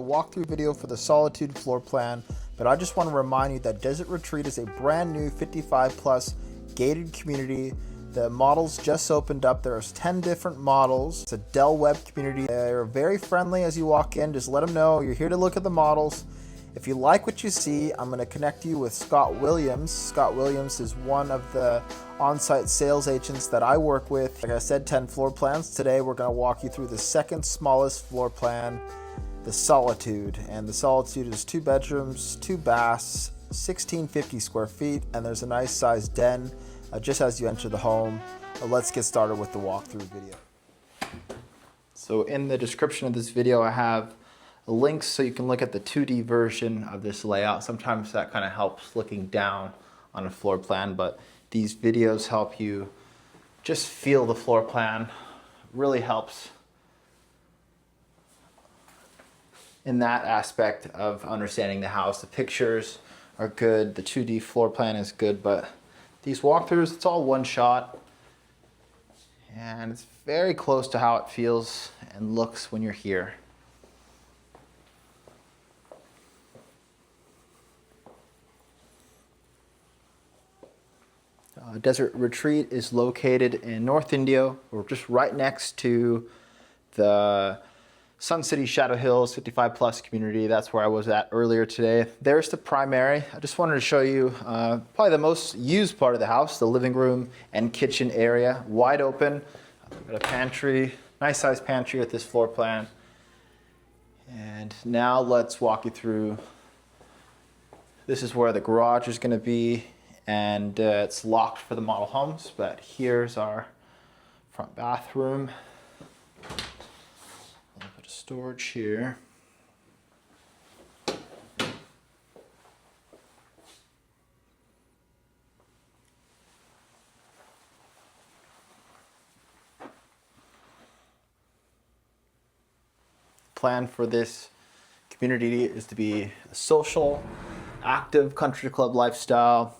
walkthrough video for the Solitude floor plan, but I just want to remind you that Desert Retreat is a brand new 55 plus gated community. The models just opened up. There's 10 different models. It's a Webb community. They're very friendly as you walk in. Just let them know you're here to look at the models. If you like what you see, I'm going to connect you with Scott Williams. Scott Williams is one of the on-site sales agents that I work with. Like I said, 10 floor plans. Today we're going to walk you through the second smallest floor plan, the Solitude. And the Solitude is 2 bedrooms, 2 baths, 1650 square feet, and there's a nice sized den just as you enter the home. Let's get started with the walkthrough video. So in the description of this video, I have links so you can look at the 2D version of this layout. Sometimes that kind of helps looking down on a floor plan, but these videos help you just feel the floor plan. Really helps in that aspect of understanding the house. The pictures are good, the 2D floor plan is good, but these walkthroughs, it's all one shot, and it's very close to how it feels and looks when you're here. Desert Retreat is located in North Indio. We're just right next to the Sun City Shadow Hills 55 plus community. That's where I was at earlier today. There's the primary. I just wanted to show you probably the most used part of the house, the living room and kitchen area, wide open. We've got a pantry, nice sized pantry with this floor plan. And now let's walk you through. This is where the garage is going to be, and it's locked for the model homes, but here's our front bathroom. A little bit of storage here. Plan for this community is to be a social, active country club lifestyle.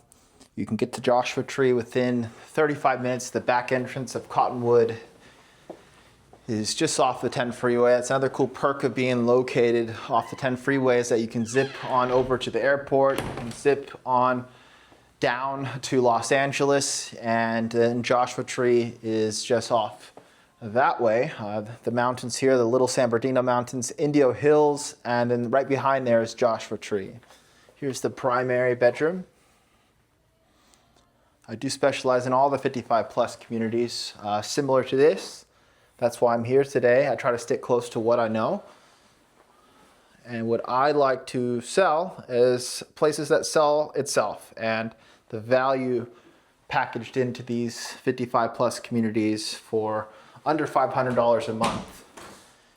You can get to Joshua Tree within 35 minutes. The back entrance of Cottonwood is just off the 10 freeway. That's another cool perk of being located off the 10 freeway, is that you can zip on over to the airport and zip on down to Los Angeles. And then Joshua Tree is just off that way. The mountains here, the Little San Bernardino Mountains, Indio Hills, and then right behind there is Joshua Tree. Here's the primary bedroom. I do specialize in all the 55 plus communities similar to this. That's why I'm here today. I try to stick close to what I know. And what I like to sell is places that sell itself, and the value packaged into these 55 plus communities for under $500 a month.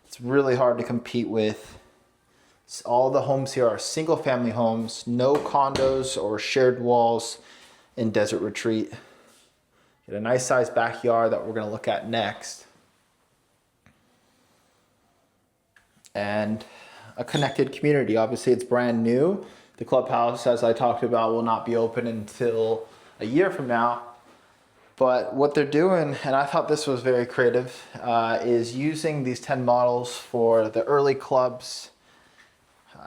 It's really hard to compete with. All the homes here are single family homes, no condos or shared walls in Desert Retreat. Get a nice sized backyard that we're going to look at next. And a connected community. Obviously it's brand new. The clubhouse, as I talked about, will not be open until a year from now. But what they're doing, and I thought this was very creative, is using these 10 models for the early clubs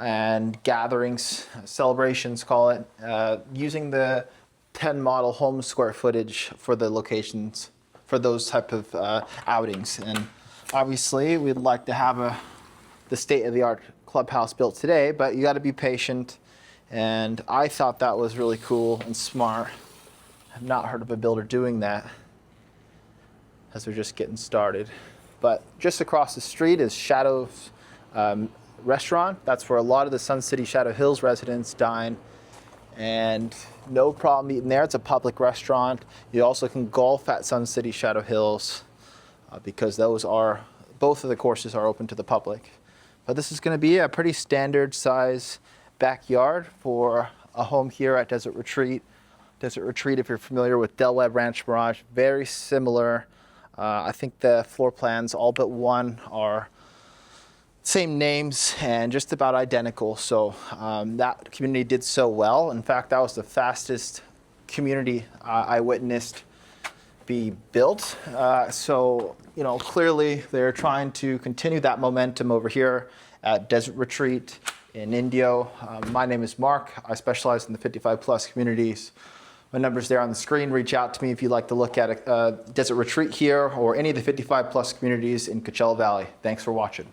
and gatherings, celebrations call it, using the 10 model home square footage for the locations for those type of outings. And obviously we'd like to have the state-of-the-art clubhouse built today, but you got to be patient. And I thought that was really cool and smart. I've not heard of a builder doing that, as they're just getting started. But just across the street is Shadow's restaurant. That's where a lot of the Sun City Shadow Hills residents dine, and no problem eating there. It's a public restaurant. You also can golf at Sun City Shadow Hills because both of the courses are open to the public. But this is going to be a pretty standard size backyard for a home here at Desert Retreat. Desert Retreat, if you're familiar with Webb Ranch Mirage, very similar. I think the floor plans, all but one, are same names and just about identical. So that community did so well. In fact, that was the fastest community I witnessed be built. So, clearly they're trying to continue that momentum over here at Desert Retreat in Indio. My name is Mark. I specialize in the 55 plus communities. My number's there on the screen. Reach out to me if you'd like to look at a Desert Retreat here or any of the 55 plus communities in Coachella Valley. Thanks for watching.